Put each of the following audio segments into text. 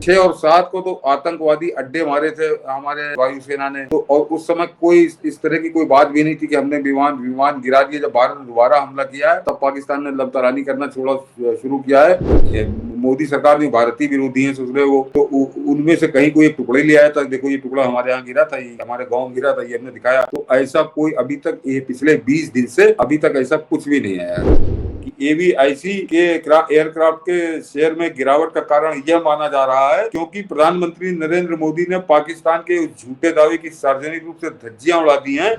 6 और 7 को तो आतंकवादी अड्डे मारे थे हमारे वायुसेना ने, तो और उस समय कोई इस तरह की कोई बात भी नहीं थी कि हमने विमान गिरा दिए। जब भारत ने दोबारा हमला किया है तब पाकिस्तान ने लबतरानी करना शुरू किया है। मोदी सरकार भी भारतीय विरोधी है, सोच रहे हो, तो उनमें से कहीं कोई एक टुकड़ा ही ले आया था, देखो ये टुकड़ा हमारे यहाँ गिरा था, ये हमारे गाँव गिरा था, ये हमने दिखाया। तो ऐसा कोई अभी तक, ये पिछले 20 दिन से अभी तक ऐसा कुछ भी नहीं आया। AVIC के एयरक्राफ्ट के शेयर में गिरावट का कारण यह माना जा रहा है क्योंकि प्रधानमंत्री नरेंद्र मोदी ने पाकिस्तान के उस झूठे दावे की सार्वजनिक रूप से धज्जियां उड़ा दी हैं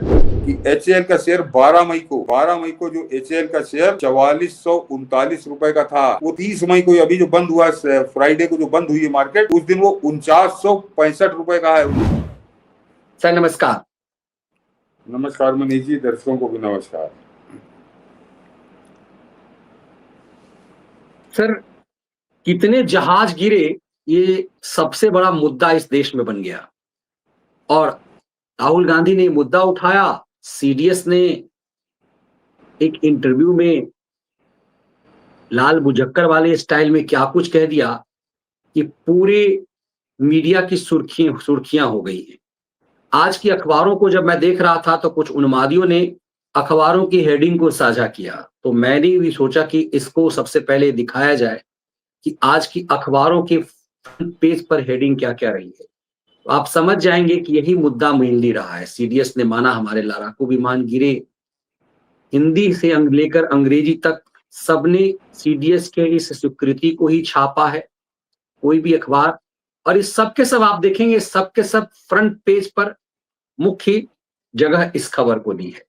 कि HAL का शेयर 12 मई को जो HAL का शेयर 4439 रुपए का था, वो 30 मई को अभी जो बंद हुआ, फ्राइडे को जो बंद हुई है मार्केट, उस दिन वो 4965 रुपए का है। सर नमस्कार। नमस्कार मनीष जी, दर्शकों को भी नमस्कार। सर कितने जहाज गिरे, ये सबसे बड़ा मुद्दा इस देश में बन गया और राहुल गांधी ने मुद्दा उठाया। CDS ने एक इंटरव्यू में लाल बुझक्कर वाले स्टाइल में क्या कुछ कह दिया कि पूरे मीडिया की सुर्खियां हो गई हैं। आज की अखबारों को जब मैं देख रहा था तो कुछ उन्मादियों ने अखबारों की हेडिंग को साझा किया, तो मैंने भी सोचा कि इसको सबसे पहले दिखाया जाए कि आज की अखबारों के फ्रंट पेज पर हेडिंग क्या क्या रही है। तो आप समझ जाएंगे कि यही मुद्दा मेनली रहा है। CDS ने माना हमारे लड़ाकू विमान गिरे, हिंदी से लेकर अंग्रेजी तक सबने CDS के इस स्वीकृति को ही छापा है, कोई भी अखबार। और इस सब के सब आप देखेंगे, सबके सब फ्रंट पेज पर मुख्य जगह इस खबर को दी है।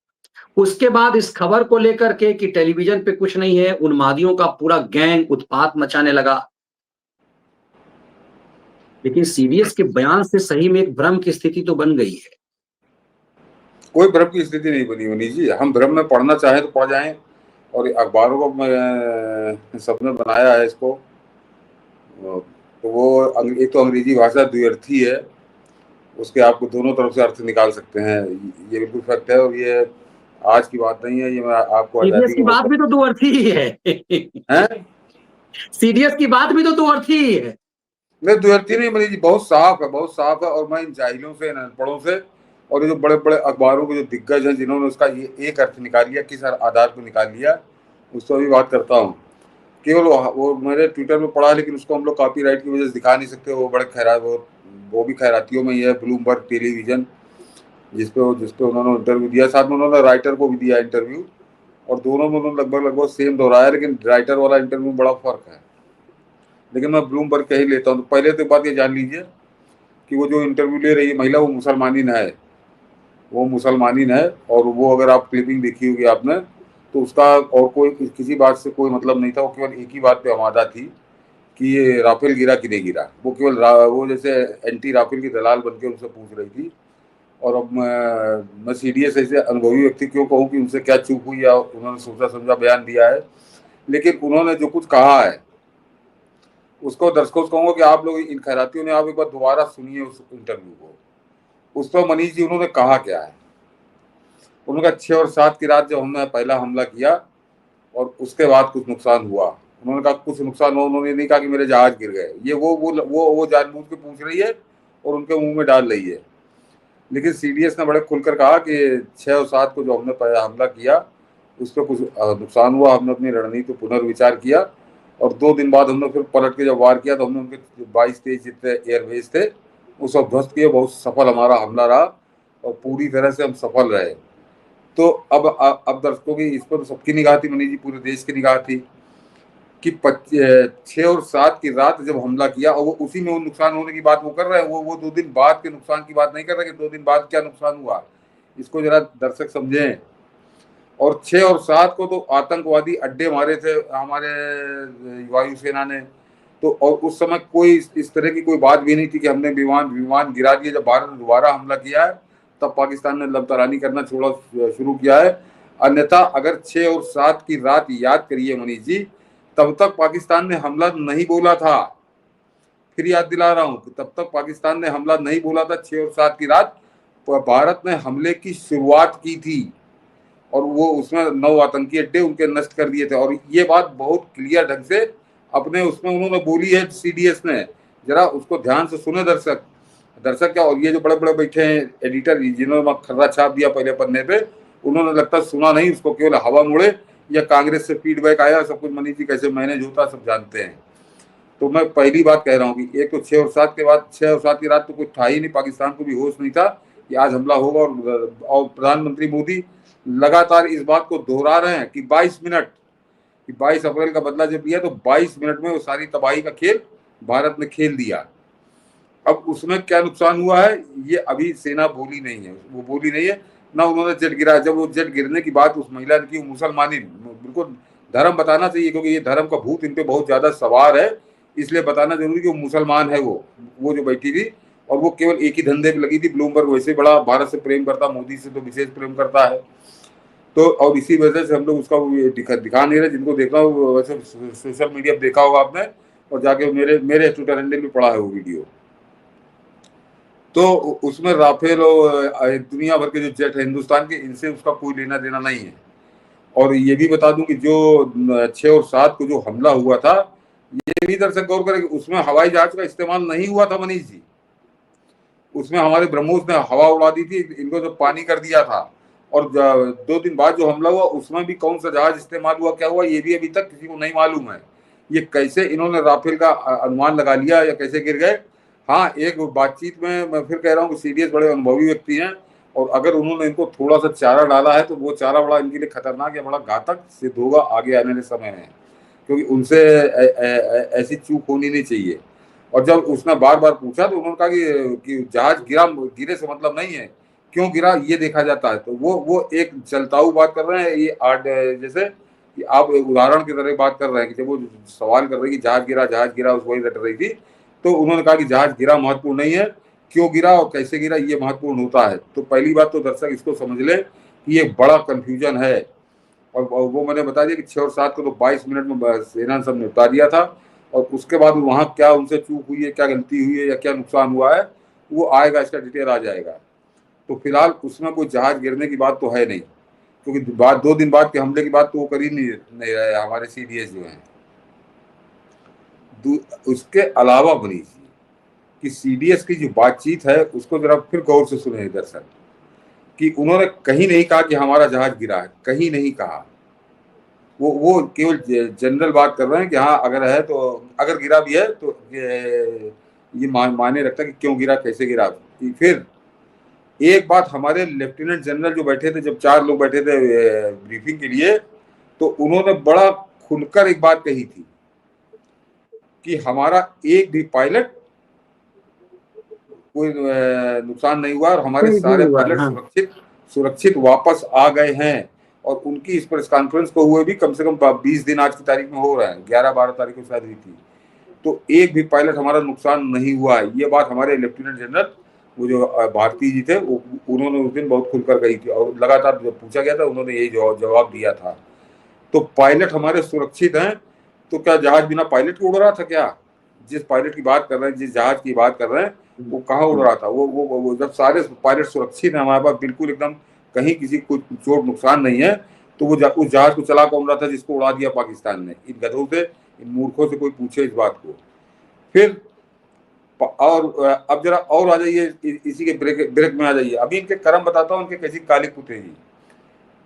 उसके बाद इस खबर को लेकर के कि टेलीविजन पे कुछ नहीं है, उन्मादियों का पूरा गैंग उत्पात मचाने लगा। लेकिन CDS के बयान से सही में एक भ्रम की स्थिति तो बन गई है। कोई भ्रम की स्थिति नहीं बनी मनीष जी। हम भ्रम में पढ़ना चाहें तो पढ़ जाएं, और अखबारों को सबने बनाया है इसको, तो वो एक तो अंग्रेजी भाषा द्व्यर्थी है, उसके आपको दोनों तरफ से अर्थ निकाल सकते हैं, ये बिल्कुल फैक्ट है। और ये आज की बात नहीं है, ये मैं आपको CDS की बात भी तो दो अर्थी ही है। CDS की बात भी तो दो अर्थी ही है। नहीं, द्व्यर्थी नहीं मनीष जी, बहुत साफ है, बहुत साफ है। और मैं इन जाहिलों से, अनपढ़ों से, और ये जो बड़े बड़े अखबारों के जो दिग्गज हैं जिन्होंने उसका ये एक अर्थ निकाल लिया, किस आधार पर निकाल लिया, उसको अभी बात करता हूँ। केवल वो मैंने ट्विटर में पढ़ा, लेकिन उसको हम लोग कॉपीराइट की वजह से दिखा नहीं सकते। वो बड़े खैरात, वो भी खैरातियों में ही है, ब्लूमबर्ग टेलीविजन, जिसपे उन्होंने इंटरव्यू दिया, साथ में उन्होंने राइटर को भी दिया इंटरव्यू, और दोनों में उन्होंने लगभग सेम दोहराया, लेकिन राइटर वाला इंटरव्यू में बड़ा फर्क है। लेकिन मैं ब्लूमबर्ग का ही लेता हूँ। तो पहले तो बात ये जान लीजिए कि वो जो इंटरव्यू ले रही है महिला, वो मुसलमानीन है, और वो अगर आप क्लिपिंग देखी होगी आपने, तो उसका और कोई किसी बात से कोई मतलब नहीं था। वो केवल एक ही बात पे आमादा थी कि ये राफेल गिरा कि नहीं गिरा। वो केवल वो जैसे एंटी राफेल की दलाल बनके उनसे पूछ रही थी। और अब मैं CDS ऐसे अनुभवी व्यक्ति क्यों कहूँ कि उनसे क्या चूक हुई या उन्होंने सोचा समझा बयान दिया है, लेकिन उन्होंने जो कुछ कहा है उसको दर्शकों से कहूँगा कि आप लोग, इन खैरातियों ने, आप एक बार दोबारा सुनिए उस इंटरव्यू को। उस पर मनीष जी उन्होंने कहा क्या है। उन्होंने कहा 6 और 7 की रात जब हमने पहला हमला किया और उसके बाद कुछ नुकसान हुआ। उन्होंने कहा कुछ नुकसान हुआ, उन्होंने नहीं कहा कि मेरे जहाज गिर गए। ये वो जानबूझ के पूछ रही है और उनके मुंह में डाल रही है। लेकिन CDS ने बड़े खुलकर कहा कि 6 और 7 को जो हमने पहला हमला किया उस पर कुछ नुकसान हुआ, हमने अपनी रणनीति पुनर्विचार किया, और 2 दिन बाद हमने फिर पलट के जब वार किया तो हमने उनके 22-23 जितने एयरबेस थे वो सब ध्वस्त किए। बहुत सफल हमारा हमला रहा और पूरी तरह से हम सफल रहे। तो अब दर्शकों की इस पर सबकी निगाह थी मनीष जी, पूरे देश की निगाह थी कि 6 और 7 की रात जब हमला किया, और वो उसी में वो नुकसान होने की बात वो कर रहे हैं। वो 2 दिन बाद के नुकसान की बात नहीं कर रहे कि 2 दिन बाद क्या नुकसान हुआ। इसको जरा दर्शक समझें। और 6 और 7 को तो आतंकवादी अड्डे मारे थे हमारे वायुसेना ने, तो और उस समय कोई इस तरह की कोई बात भी नहीं थी कि हमने विमान गिरा दिए। जब भारत ने दोबारा हमला किया है तब पाकिस्तान ने लबतरानी करना शुरू किया है। अन्यथा अगर 6 और 7 की रात याद करिए मनीष जी, तब तक पाकिस्तान ने हमला नहीं बोला था। फिर याद दिला रहा हूं कि तब तक पाकिस्तान ने हमला नहीं बोला था। 6 और 7 की रात भारत ने हमले की शुरुआत की थी और वो उसमें 9 आतंकी अड्डे उनके नष्ट कर दिए थे। और ये बात बहुत क्लियर ढंग से अपने उसमें उन्होंने बोली है CDS ने, जरा उसको ध्यान से सुने दर्शक। दर्शक क्या, और ये जो बड़े बड़े बैठे हैं एडिटर, जिन्होंने खर्रा छाप दिया पहले पन्ने पे, उन्होंने लगता सुना नहीं, उसको केवल हवा मुड़े या कांग्रेस से फीडबैक आया, सब कुछ मनीष जी कैसे मैनेज होता सब जानते हैं। तो मैं पहली बात कह रहा हूँ कि एक तो 6 और 7 के बाद, 6 और 7 की रात तो कुछ था ही नहीं, पाकिस्तान को भी होश नहीं था कि आज हमला होगा। और प्रधानमंत्री मोदी लगातार इस बात को दोहरा रहे हैं कि 22 मिनट, कि 22 अप्रैल का बदला जब लिया तो 22 मिनट में वो सारी तबाही का खेल भारत ने खेल दिया। अब उसमें क्या नुकसान हुआ है ये अभी सेना बोली नहीं है, वो बोली नहीं है ना, उन्होंने जेट गिराया। जब वो जेट गिरने की बात उस महिला ने की, मुसलमानी, बिल्कुल धर्म बताना चाहिए, क्योंकि ये धर्म का भूत इन पे बहुत ज्यादा सवार है, इसलिए बताना जरूरी कि वो मुसलमान है। वो जो बैठी थी, और वो केवल एक ही धंधे पे लगी थी। ब्लूमबर्ग वैसे बड़ा भारत से प्रेम करता, मोदी से तो विशेष प्रेम करता है। तो और इसी वजह से हम लोग उसका दिखा नहीं रहे। जिनको देखना हो वैसे सोशल मीडिया पे देखा होगा आपने, और जाके मेरे ट्विटर हैंडल पे पड़ा है वो वीडियो। तो उसमें राफेल और दुनिया भर के जो जेट है हिंदुस्तान के, इनसे उसका कोई लेना देना नहीं है। और ये भी बता दूं कि जो 6 और 7 को जो हमला हुआ था, ये भी दर्शक गौर करें कि उसमें हवाई जहाज का इस्तेमाल नहीं हुआ था मनीष जी। उसमें हमारे ब्रह्मोस ने हवा उड़ा दी थी, इनको जो पानी कर दिया था। और 2 दिन बाद जो हमला हुआ उसमें भी कौन सा जहाज इस्तेमाल हुआ, क्या हुआ, ये भी अभी तक किसी को नहीं मालूम है। ये कैसे इन्होंने राफेल का अनुमान लगा लिया या कैसे गिर गए। हाँ, एक बातचीत में मैं फिर कह रहा हूँ कि सीडीएस बड़े अनुभवी व्यक्ति हैं, और अगर उन्होंने इनको थोड़ा सा चारा डाला है तो वो चारा बड़ा इनके लिए खतरनाक या बड़ा घातक सिद्ध होगा आगे आने वाले समय में, क्योंकि उनसे ऐसी चूक होनी नहीं चाहिए। और जब उसने बार बार पूछा तो उन्होंने कहा कि जहाज गिरे से मतलब नहीं है, क्यों गिरा ये देखा जाता है। तो वो एक चलताऊ बात कर रहे हैं। ये आर्ट जैसे कि आप एक उदाहरण की तरह बात कर रहे हैं कि जब वो सवाल कर रही कि जहाज गिरा उस वही रट रही थी, तो उन्होंने कहा कि जहाज गिरा महत्वपूर्ण नहीं है, क्यों गिरा और कैसे गिरा ये महत्वपूर्ण होता है। तो पहली बात तो दर्शक इसको समझ ले कि ये बड़ा कंफ्यूजन है। और वो मैंने बता दिया कि 6 और 7 को तो 22 मिनट में सेना ने सब निपटा दिया था। और उसके बाद वहां क्या उनसे चूक हुई है, क्या गलती हुई है या क्या नुकसान हुआ है, वो आएगा, इसका डिटेल आ जाएगा। तो फिलहाल उसमें कोई जहाज गिरने की बात तो है नहीं, क्योंकि बाद 2 दिन बाद के हमले की बात तो वो कर ही नहीं रहे हमारे सीडीएस जो हैं। उसके अलावा मनीष जी कि सीडीएस की जो बातचीत है उसको जरा फिर गौर से सुने दर्शक, कि उन्होंने कहीं नहीं कहा कि हमारा जहाज गिरा है, कहीं नहीं कहा। वो केवल जनरल बात कर रहे हैं कि हाँ अगर है तो, अगर गिरा भी है तो ये मायने रखता है कि क्यों गिरा, कैसे गिरा। फिर एक बात, हमारे लेफ्टिनेंट जनरल जो बैठे थे, जब 4 लोग बैठे थे ब्रीफिंग के लिए, तो उन्होंने बड़ा खुलकर एक बात कही थी कि हमारा एक भी पायलट कोई नुकसान नहीं हुआ, और हमारे सारे पायलट सुरक्षित वापस आ गए हैं। और उनकी इस प्रेस कॉन्फ्रेंस को हुए भी कम से कम 20 दिन आज की तारीख में हो रहा है, 11-12 तारीख को शायद हुई थी। तो एक भी पायलट हमारा नुकसान नहीं हुआ है, ये बात हमारे लेफ्टिनेंट जनरल वो जो भारती जी थे उन्होंने उस दिन बहुत खुलकर कही थी। और लगातार जब पूछा गया था उन्होंने यही जवाब दिया था। तो पायलट हमारे सुरक्षित हैं। तो क्या जहाज बिना पायलट के उड़ रहा था क्या? जिस पायलट की बात कर रहे हैं, जिस जहाज की बात कर रहे हैं, वो कहाँ उड़ रहा था? वो जब सारे पायलट सुरक्षित हैं हमारे पास, बिल्कुल एकदम कहीं किसी को चोट नुकसान नहीं है, तो वो उस जहाज को चला कौन रहा था जिसको उड़ा दिया पाकिस्तान ने? इन गधों से, इन मूर्खों से कोई पूछे इस बात को। फिर और अब जरा और आ जाइए, इसी के ब्रेक में आ जाइए। अभी इनके कर्म बताता हूँ, इनके कैसी काली कुतेगी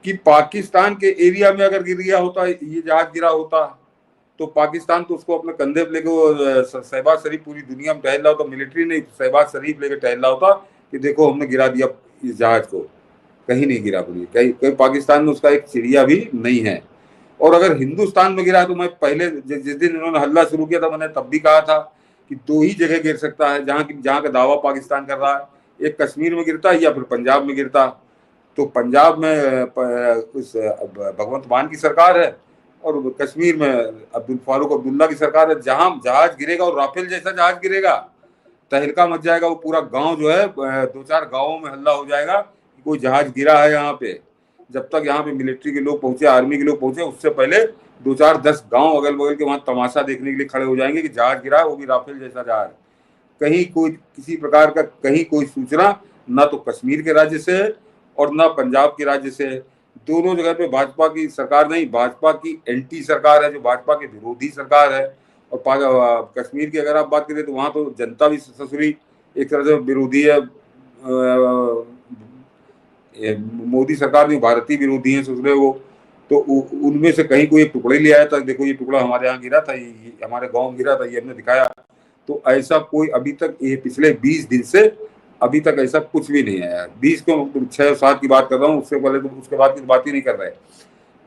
कि पाकिस्तान के एरिया में अगर गिर गया होता, ये जहाज गिरा होता, तो पाकिस्तान तो उसको अपने कंधे पे लेके वो शहबाज शरीफ पूरी दुनिया में टहल रहा होता, मिलिट्री नहीं, शहबाज शरीफ लेके टहल रहा होता कि देखो हमने गिरा दिया इस जहाज को। कहीं नहीं गिरा, बोलिए कहीं पाकिस्तान में उसका एक चिड़िया भी नहीं है। और अगर हिंदुस्तान में गिरा तो मैं पहले जिस दिन इन्होंने हल्ला शुरू किया था, मैंने तब भी कहा था कि 2 ही जगह गिर सकता है जहाँ का दावा पाकिस्तान कर रहा है, एक कश्मीर में गिरता है या फिर पंजाब में गिरता। तो पंजाब में उस भगवंत मान की सरकार है, और कश्मीर में अब्दुल फारूक अब्दुल्ला की सरकार है। जहां जहाज गिरेगा और राफेल जैसा जहाज गिरेगा, तहलका मच जाएगा। वो पूरा गांव जो है 2-4 गांवों में हल्ला हो जाएगा कि कोई जहाज गिरा है यहाँ पे। जब तक यहाँ पे मिलिट्री के लोग पहुंचे, आर्मी के लोग पहुंचे, उससे पहले 2-4-10 गांव अगल बगल के वहां तमाशा देखने के लिए खड़े हो जाएंगे कि जहाज गिरा है, वो भी राफेल जैसा जहाज। कहीं कोई किसी प्रकार का कहीं कोई सूचना ना तो कश्मीर के राज्य से और ना पंजाब के राज्य से। दोनों जगह पे भाजपा की सरकार नहीं, भाजपा की एंटी सरकार है, जो भाजपा के विरोधी सरकार है। और कश्मीर की अगर आप बात करें तो वहाँ तो जनता भी ससुरी एक तरह से विरोधी है। मोदी सरकार भी भारतीय विरोधी है ससुरे वो। तो उनमें से कहीं कोई एक टुकड़ा ही ले आया था, देखो ये टुकड़ा हमारे यहाँ गिरा था, ये हमारे गांव गिरा था, ये हमने दिखाया। तो ऐसा कोई अभी तक, ये पिछले 20 दिन से अभी तक ऐसा कुछ भी नहीं आया। 20 को 6-7 की बात कर रहा हूँ, उससे पहले तो उसके बाद की बात ही नहीं कर रहे।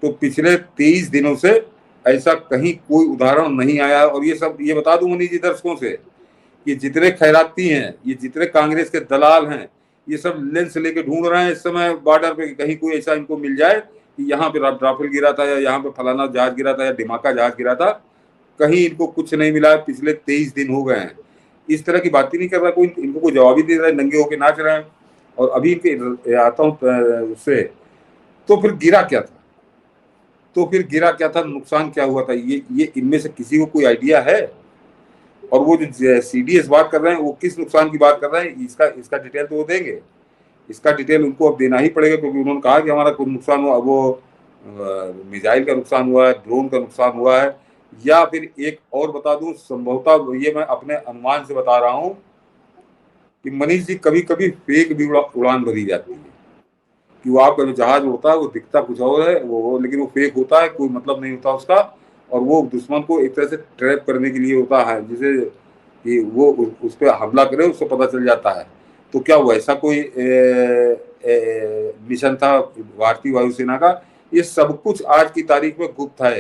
तो पिछले 23 दिनों से ऐसा कहीं कोई उदाहरण नहीं आया। और ये सब ये बता दूं मनीष जी दर्शकों से, ये जितने खैराती हैं, ये जितने कांग्रेस के दलाल हैं, ये सब लेंस लेके ढूंढ रहे हैं इस समय बॉर्डर पे, कहीं कोई ऐसा इनको मिल जाए कि यहाँ पे राफेल गिरा था, या यहाँ पे फलाना जहाज गिरा था, या धमाका जहाज गिरा था। कहीं इनको कुछ नहीं मिला। पिछले 23 दिन हो गए हैं, इस तरह की बात ही नहीं कर रहा कोई, इनको कोई जवाब ही नहीं दे रहा है, नंगे होके नाच रहे हैं। और अभी इनके आता हूँ उससे, तो फिर गिरा क्या था? तो फिर गिरा क्या था, नुकसान क्या हुआ था, ये इनमें से किसी को कोई आइडिया है? और वो जो सीडीएस बात कर रहे हैं, वो किस नुकसान की बात कर रहे हैं, इसका डिटेल तो वो देंगे। इसका डिटेल उनको अब देना ही पड़ेगा, क्योंकि उन्होंने कहा कि हमारा कुछ नुकसान हुआ, वो मिसाइल का नुकसान हुआ है, ड्रोन का नुकसान हुआ है। या फिर एक और बता दूं, संभवतः ये मैं अपने अनुमान से बता रहा हूं कि मनीष जी कभी कभी फेक भी उड़ान भरी जाती है, कि वो आपका जो जहाज उड़ता है वो दिखता कुछ और है, वो लेकिन वो फेक होता है, कोई मतलब नहीं होता उसका। और वो दुश्मन को एक तरह से ट्रैप करने के लिए होता है, जिसे कि वो उस पर हमला करे, उसको पता चल जाता है। तो क्या वो ऐसा कोई मिशन था भारतीय वायुसेना का? ये सब कुछ आज की तारीख में गुप्त है,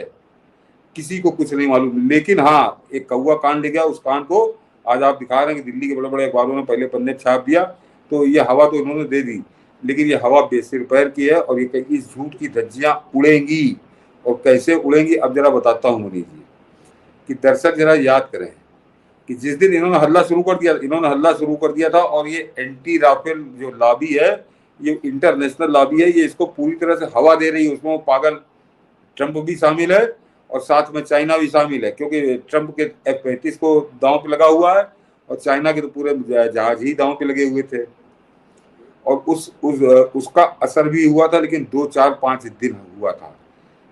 किसी को कुछ नहीं मालूम। लेकिन हाँ, एक कौआ कांड ले गया, उस कांड को आज आप दिखा रहे हैं कि दिल्ली के बड़े बड़े अखबारों ने पहले पन्ने छाप दिया। तो ये हवा तो इन्होंने दे दी, लेकिन ये हवा बेसिर पैर की है, और ये इस झूठ की धज्जियां उड़ेंगी। और कैसे उड़ेंगी अब जरा बताता हूँ मनीष जी, कि दर्शक जरा याद करें कि जिस दिन इन्होंने हल्ला शुरू कर दिया था, और ये एंटी राफेल जो लॉबी है, ये इंटरनेशनल लॉबी है, ये इसको पूरी तरह से हवा दे रही है। उसमें वो पागल ट्रंप भी शामिल है, और साथ में चाइना भी शामिल है, क्योंकि ट्रंप के F-35 को दांव पे लगा हुआ है, और चाइना के तो पूरे जहाज ही दांव पे लगे हुए थे। और उसका असर भी हुआ था, लेकिन 2-4-5 दिन हुआ था।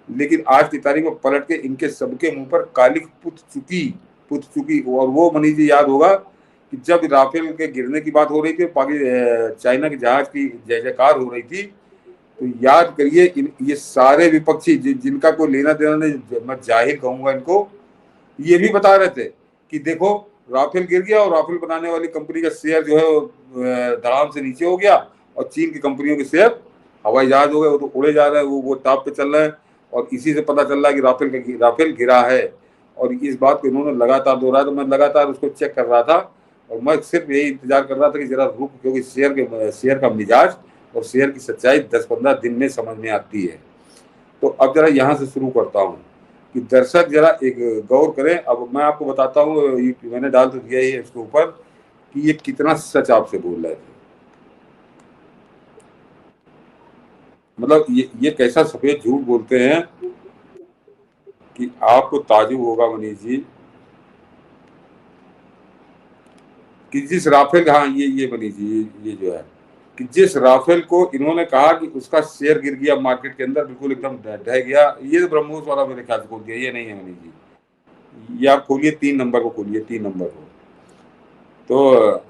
लेकिन आज की तारीख में पलट के इनके सबके मुंह पर कालिक पुत चुकी। और वो मनीष जी याद होगा कि जब राफेल के गिरने की बात हो रही थी, चाइना के जहाज की जय जयकार हो रही थी, तो याद करिए ये सारे विपक्षी जिनका कोई लेना देना नहीं, मैं जाहिर कहूंगा इनको, ये भी बता रहे थे कि देखो राफेल गिर गया, और राफेल बनाने वाली कंपनी का शेयर जो है धड़ाम से नीचे हो गया, और चीन की कंपनियों के शेयर हवाई जहाज हो गए, वो तो उड़े जा रहे हैं, वो टॉप पे चल रहे हैं। और इसी से पता चल रहा है कि राफेल गिरा है। और इस बात को इन्होंने लगातार दोहराया, तो मैं लगातार उसको चेक कर रहा था, और मैं सिर्फ यही इंतजार कर रहा था कि जरा रुक, क्योंकि शेयर का मिजाज और शेयर की सच्चाई 10-15 दिन में समझ में आती है। तो अब जरा यहाँ से शुरू करता हूँ कि दर्शक जरा एक गौर करें। अब मैं आपको बताता हूँ, मैंने डाल तो दिया ही है इसके ऊपर, कि ये कितना सच आपसे बोल रहे थे। मतलब ये कैसा सफेद झूठ बोलते हैं कि आपको ताजुब होगा मनीष जी, कि जिस राफेल, हाँ ये मनीष जी, ये जो है कि जिस राफेल को इन्होंने कहा कि उसका शेयर गिर गया मार्केट के अंदर, बिल्कुल एकदम ढह गया, ये तो ब्रह्मोस वाला मेरे ख्याल से खोल दिया, ये नहीं है मनीष जी। ये आप खोलिए 3 नंबर को, खोलिए 3 नंबर को। तो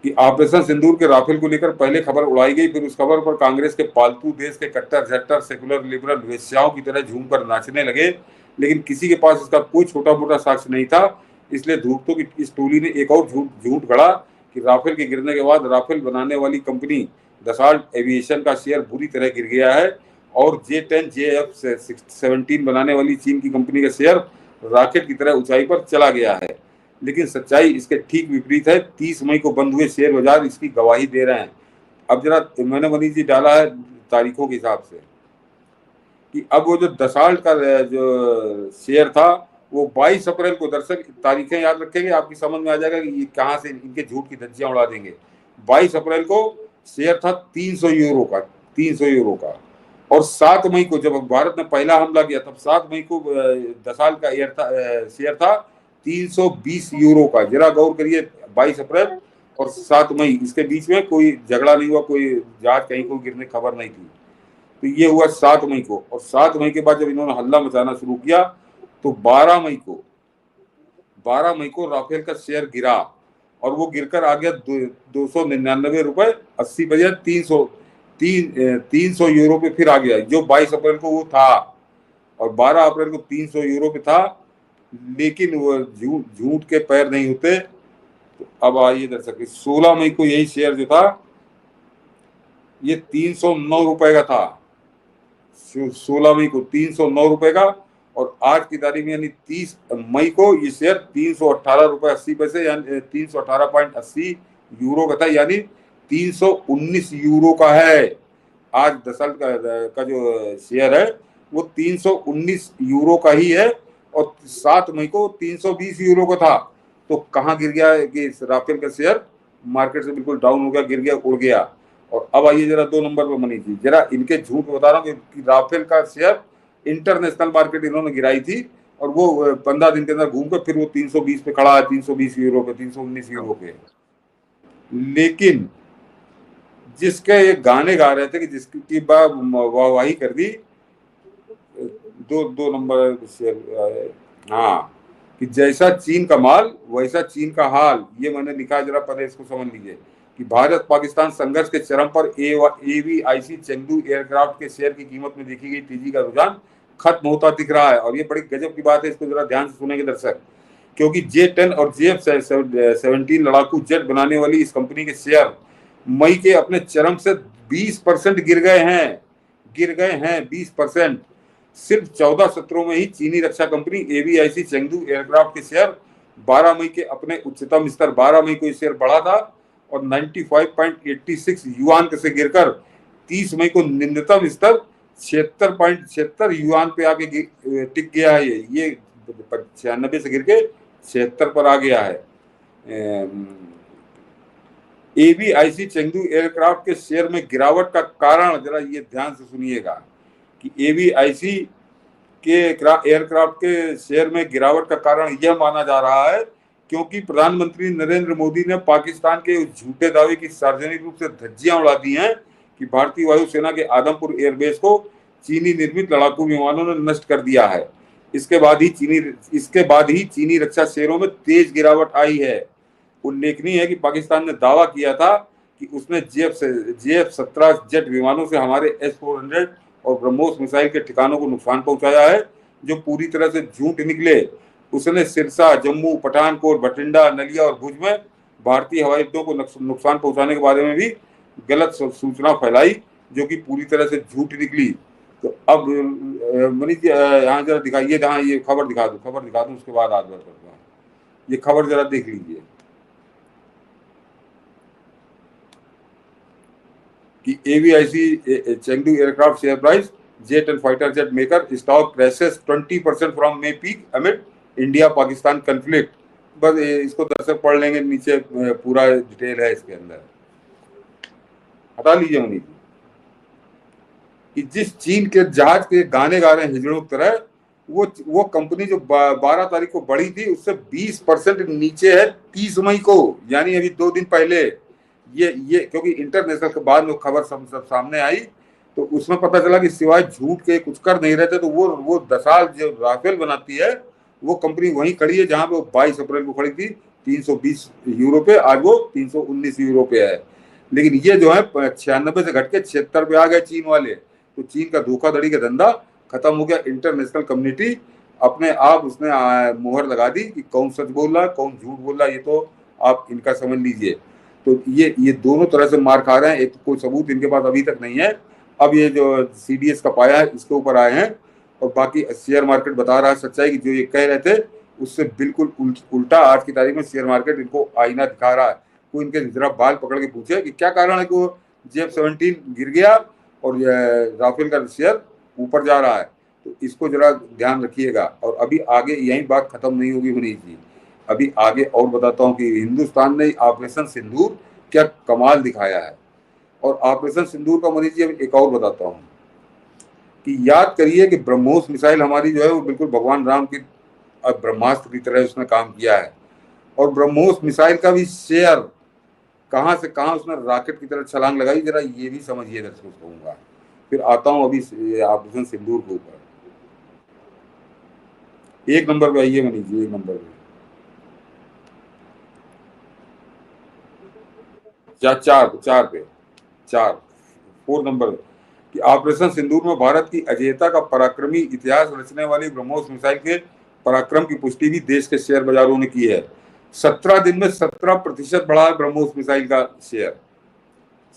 कि ऑपरेशन सिंदूर के राफेल को लेकर पहले खबर उड़ाई गई, फिर उस खबर पर कांग्रेस के पालतू देश के कट्टर झट्टर सेकुलर लिबरल वेश्याओं की तरह झूम कर नाचने लगे, लेकिन किसी के पास इसका कोई छोटा मोटा साक्ष्य नहीं था। इसलिए धूर्तों की इस टोली ने एक और झूठ गढ़ा कि राफेल के गिरने के बाद राफेल बनाने वाली कंपनी दसाल्ट एविएशन का शेयर बुरी तरह गिर गया है, और J-10 JF-17 बनाने वाली चीन की कंपनी का शेयर रॉकेट की तरह ऊंचाई पर चला गया है। लेकिन सच्चाई इसके ठीक विपरीत है। 30 मई को बंद हुए शेयर बाजार इसकी गवाही दे रहे हैं। अब जरा मैंने मनीष जी डाला है तारीखों के हिसाब से, कि अब वो जो दसाल्ट का जो शेयर था, वो 22 अप्रैल को, दर्शक तारीखें याद रखेंगे, आपकी समझ में आ जाएगा कि ये कहाँ से इनके झूठ की धज्जियां उड़ा देंगे। 22 अप्रैल को शेयर था 300 यूरो का, 300 यूरो का। और 7 मई को जब भारत ने पहला हमला किया, तब 7 मई को दसाल्ट का शेयर था 320 यूरो का। जरा गौर करिए, 22 अप्रैल और 7 मई, इसके बीच में कोई झगड़ा नहीं हुआ, कोई जहाज कहीं को गिरने खबर नहीं थी। तो ये हुआ 7 मई को। और 7 मई के बाद जब इन्होंने हल्ला मचाना शुरू किया, तो 12 मई को राफेल का शेयर गिरा और वो गिरकर आ गया 299 रुपए 80 पैसे, 300 यूरो पे फिर आ गया, जो 22 अप्रैल को वो था। और 12 अप्रैल को 300 यूरो पे था, लेकिन वो झूठ के पैर नहीं होते। तो अब आइए दर्शक, 16 मई को यही शेयर जो था ये 309 रुपए का था। 16 मई को 309 रुपए का, और आज की तारीख में यानी 30 मई को ये शेयर 318 रुपए 80 पैसे यानी 318.80 यूरो का था, यानी 319 यूरो का है। आज 10 साल का जो शेयर है वो 319 यूरो का ही है, और 7 मई को 320 यूरो का था। तो कहाँ गिर गया कि राफेल का शेयर मार्केट से बिल्कुल डाउन हो गया, गिर गया, उड़ गया। और अब आइए जरा 2 नंबर पर मनीष जी, जरा इनके झूठ बता रहा हूँ कि राफेल का शेयर इंटरनेशनल मार्केट इन्होंने गिराई थी, और वो 15 दिन के अंदर घूम कर फिर वो 320 पे खड़ा है, 320 यूरो पे, 319 यूरो पे। लेकिन जिसके ये गाने गा रहे थे कि जिसकी वाहवाही कर दी, दो नंबर शेयर, हाँ, कि जैसा चीन का माल वैसा चीन का हाल, ये मैंने लिखा, जरा पहले इसको समझ लीजिए कि भारत पाकिस्तान संघर्ष के चरम पर एवीआईसी चेंगडू एयरक्राफ्ट के शेयर की कीमत में देखी गई तेजी का रुझान खत्म होता दिख रहा है। और ये बड़ी गजब की बात है, इसको जरा ध्यान से सुनेंगे दर्शक, क्योंकि J-10 और JF-17 लड़ाकू जेट बनाने वाली इस कंपनी के शेयर मई के अपने चरम से 20% गिर गए हैं 20%। सिर्फ 14 सत्रों में ही चीनी रक्षा कंपनी एवीआईसी चेंगडू एयरक्राफ्ट के शेयर 12 मई के अपने उच्चतम स्तर, 12 मई को शेयर बढ़ा था और 95.86 युआन से गिरकर 30 मई को निम्नतम स्तर 76.76 युआन पे आके टिक गया है। ये 96 से गिर के 76 पर आ गया है। एवीआईसी चेंगडू एयरक्राफ्ट के शेयर में गिरावट का कारण जरा ये ध्यान से सुनिएगा कि एवीआईसी के एयरक्राफ्ट के शेयर में गिरावट का कारण यह माना जा रहा है क्योंकि प्रधानमंत्री नरेंद्र मोदी ने पाकिस्तान के उस झूठे दावे की सार्वजनिक रूप से धज्जियां उड़ा दी हैं कि भारतीय वायुसेना के आदमपुर एयरबेस को चीनी निर्मित लड़ाकू विमानों ने नष्ट कर दिया है। इसके बाद ही चीनी रक्षा शेयरों में तेज गिरावट आई है। उल्लेखनीय है कि पाकिस्तान ने दावा किया था कि उसने JF-17 जेट विमानों से हमारे S-400 और ब्रह्मोस मिसाइल के ठिकानों को नुकसान पहुंचाया है, जो पूरी तरह से झूठ निकले। उसने सिरसा, जम्मू, पठानकोट, बठिंडा, नलिया और भुज में भारतीय हवाई अड्डों को नुकसान पहुंचाने के बारे में भी गलत सूचना फैलाई, जो कि पूरी तरह से झूठ निकली। तो अब मनीष जी यहाँ जरा दिखाइए, जहाँ ये खबर दिखा दूं उसके बाद आज बात करता हूँ। ये खबर जरा देख लीजिए कि AVIC Chengdu aircraft share price, J-10 fighter jet maker stock crashes 20% from May peak amid India Pakistan conflict. बस इसको दर्शक पढ़ लेंगे, नीचे पूरा डिटेल है इसके अंदर। हटा लीजिए मनीष जी कि जिस चीन के जहाज के गाने गा रहे हैं हिजड़ों की तरह, वो कंपनी जो 12 तारीख को बढ़ी थी उससे 20% नीचे है 30 मई को, यानी अभी 2 दिन पहले। ये क्योंकि इंटरनेशनल के बाद में खबर सब सामने आई तो उसमें पता चला कि सिवाय झूठ के कुछ कर नहीं रहते। तो वो दसाल जो राफेल बनाती है वो कंपनी वहीं खड़ी है जहां पे वो 22 अप्रैल को खड़ी थी 320 यूरो पे, आज वो 319 यूरो पे है। लेकिन ये जो है 96 से घट के 76 पे आ गए चीन वाले। तो चीन का धोखाधड़ी का धंधा खत्म हो गया। इंटरनेशनल कम्युनिटी अपने आप उसने मोहर लगा दी कि कौन सच बोल रहा है कौन झूठ बोल रहा है, ये तो आप इनका समझ लीजिए। तो ये दोनों तरह से मार खा रहे हैं। एक तो कोई सबूत इनके पास अभी तक नहीं है, अब ये जो CDS का पाया है इसके ऊपर आए हैं, और बाकी शेयर मार्केट बता रहा है सच्चाई की जो ये कह रहे थे उससे बिल्कुल उल्टा आज की तारीख में शेयर मार्केट इनको आईना दिखा रहा है। कोई इनके जरा बाल पकड़ के पूछे कि क्या कारण है कि वो JF-17 गिर गया और राफेल का शेयर ऊपर जा रहा है। तो इसको जरा ध्यान रखिएगा। और अभी आगे यही बात खत्म नहीं होगी मनीष जी, अभी आगे और बताता हूँ कि हिंदुस्तान ने ऑपरेशन सिंदूर क्या कमाल दिखाया है। और ऑपरेशन सिंदूर का मनीष जी एक और बताता हूँ कि याद करिए कि ब्रह्मोस मिसाइल हमारी जो है वो बिल्कुल भगवान राम की ब्रह्मास्त्र की तरह उसने काम किया है। और ब्रह्मोस मिसाइल का भी शेयर कहाँ से कहाँ उसने रॉकेट की तरह छलांग लगाई, जरा ये भी समझिए दर्शकों कहूँगा। फिर आता हूँ अभी ऑपरेशन सिंदूर के ऊपर। एक नंबर पे आइए मनीष जी, एक नंबर पे या चार चार पे, चार 4 नंबर कि ऑपरेशन सिंदूर में भारत की अजेयता का पराक्रमी इतिहास रचने वाली ब्रह्मोस मिसाइल के पराक्रम की पुष्टि भी देश के शेयर बाजारों ने की है। 17 दिन में 17% बढ़ा है ब्रह्मोस मिसाइल का शेयर,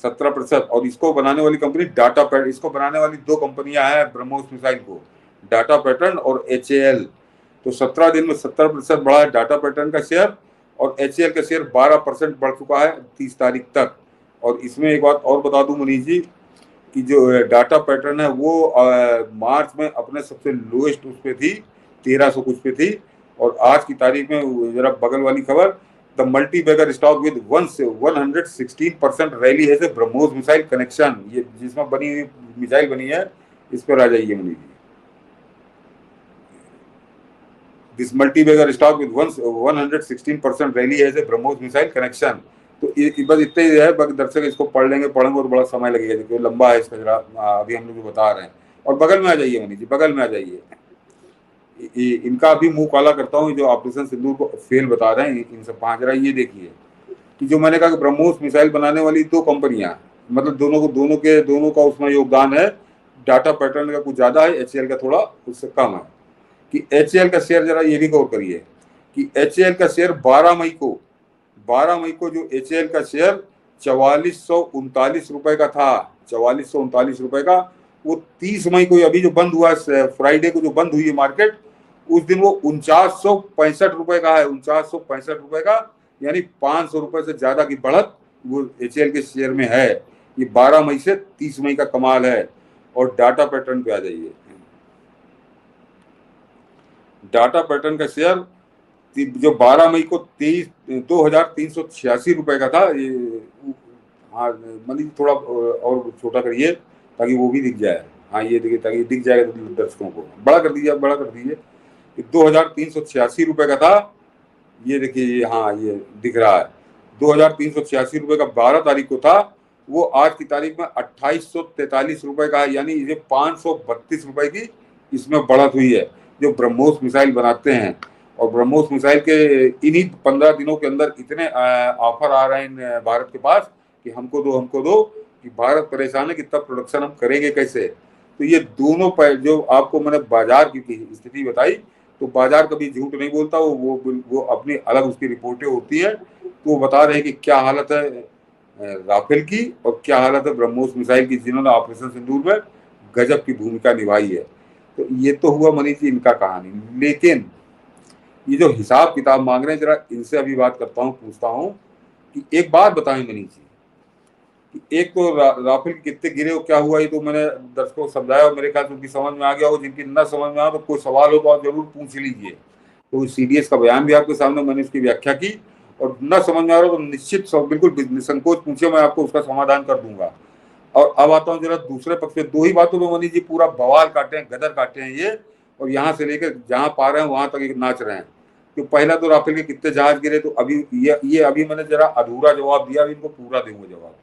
17%। और इसको बनाने वाली कंपनी डाटा पैटर्न, इसको बनाने वाली 2 कंपनियां हैं ब्रह्मोस मिसाइल को, डाटा पैटर्न और HAL। तो 17 दिन में 70% बढ़ा है डाटा पैटर्न का शेयर, और HAL का शेयर 12% बढ़ चुका है 30 तारीख तक। और इसमें एक बात और बता दूं मनीष जी कि जो डाटा पैटर्न है वो मार्च में अपने सबसे लोएस्ट उस पे थी, 1300 कुछ पे थी, और आज की तारीख में जरा बगल वाली खबर, the multibagger stock with 116% rally है से ब्रह्मोस मिसाइल कनेक्शन, ये जिसमें बनी हुई मिसाइल बनी है, इस पर आ जाइए Manish ji. This multibagger stock with 116% rally है से ब्रह्मोस मिसाइल कनेक्शन। तो बस इतना ही है, बाकी दर्शक इसको पढ़ लेंगे, पढ़ेंगे तो बड़ा समय लगेगा क्योंकि लंबा है इसका, जरा अभी हम लोग बता रहे हैं। और बगल में आ जाइए मनीष जी, बगल में आ जाइए, इनका अभी मुंह काला करता हूँ, जो ऑपरेशन सिंदूर को फेल बता रहे हैं इन सब पांच, जरा ये देखिए कि जो मैंने कहा कि ब्रह्मोस मिसाइल बनाने वाली 2 कंपनियां, मतलब दोनों का उसमें योगदान है, डाटा पैटर्न का कुछ ज्यादा है, HAL का थोड़ा उससे कम है। कि HAL का शेयर, जरा ये भी गौर करिए कि HAL का शेयर 12 मई को जो HAL का शेयर 4439 रुपए का था, 4439 रुपए का, वो 30 मई को अभी जो बंद हुआ, फ्राइडे को जो बंद हुई है मार्केट, उस दिन वो 4965 रुपए का है, 4965 रुपए का, यानी 500 रुपए से ज्यादा की बढ़त वो HAL के शेयर में है। ये 12 मई से 30 मई का कमाल है। और डाटा पैटर्न पे आ जाइए, डाटा पैटर्न का शेयर जो 12 मई को 23,2386 रुपए का था, ये हाँ मतलब थोड़ा और छोटा करिए ताकि वो भी दिख जाए, हाँ ये देखिए, ताकि दिख जाएगा तो दर्शकों को, बड़ा कर दीजिए, बड़ा कर दीजिए। 2386 रुपए का था, ये देखिए, हाँ ये दिख रहा है, 2386 रुपए का 12 तारीख को था, वो आज की तारीख में 2843 रुपए का है, यानी ये 532 रुपए की इसमें बढ़त हुई है जो ब्रह्मोस मिसाइल बनाते हैं। और ब्रह्मोस मिसाइल के इन्हीं 15 दिनों के अंदर इतने ऑफर आ रहे हैं भारत के पास कि हमको दो, कि भारत परेशान है कि तब प्रोडक्शन हम करेंगे कैसे। तो ये दोनों जो आपको मैंने बाजार की स्थिति बताई, तो बाजार कभी झूठ नहीं बोलता, वो अपनी अलग उसकी रिपोर्टें होती है, तो वो बता रहे हैं कि क्या हालत है राफेल की और क्या हालत है ब्रह्मोस मिसाइल की, जिन्होंने ऑपरेशन सिंदूर में गजब की भूमिका निभाई है। तो ये तो हुआ मनीष जी इनका कहानी, लेकिन ये जो हिसाब किताब मांग रहे हैं, जरा इनसे अभी बात करता हूँ, पूछता हूँ कि एक बात बताएं मनीष जी, कि एक तो राफेल कितने गिरे हो, क्या हुआ, ये तो मैंने दर्शकों को समझाया और मेरे ख्याल से उनकी समझ में आ गया हो। जिनकी न समझ में आ तो कोई सवाल हो तो आप जरूर पूछ लीजिए। तो CDS का बयान भी आपके सामने मैंने उसकी व्याख्या की, और न समझ में आ रहा तो निश्चित बिल्कुल निसंकोच पूछिए, मैं आपको उसका समाधान कर दूंगा। और अब आता हूँ जरा दूसरे पक्ष पे, 2 ही बातों में मनीष जी पूरा बवाल काटे हैं, गदर काटे हैं ये, और यहाँ से लेकर जहाँ पा रहे हैं वहां तक एक नाच रहे हैं। तो पहला तो राफेल के कितने जहाज गिरे, तो अभी ये अभी मैंने जरा अधूरा जवाब दिया, अभी इनको पूरा दूंगा जवाब।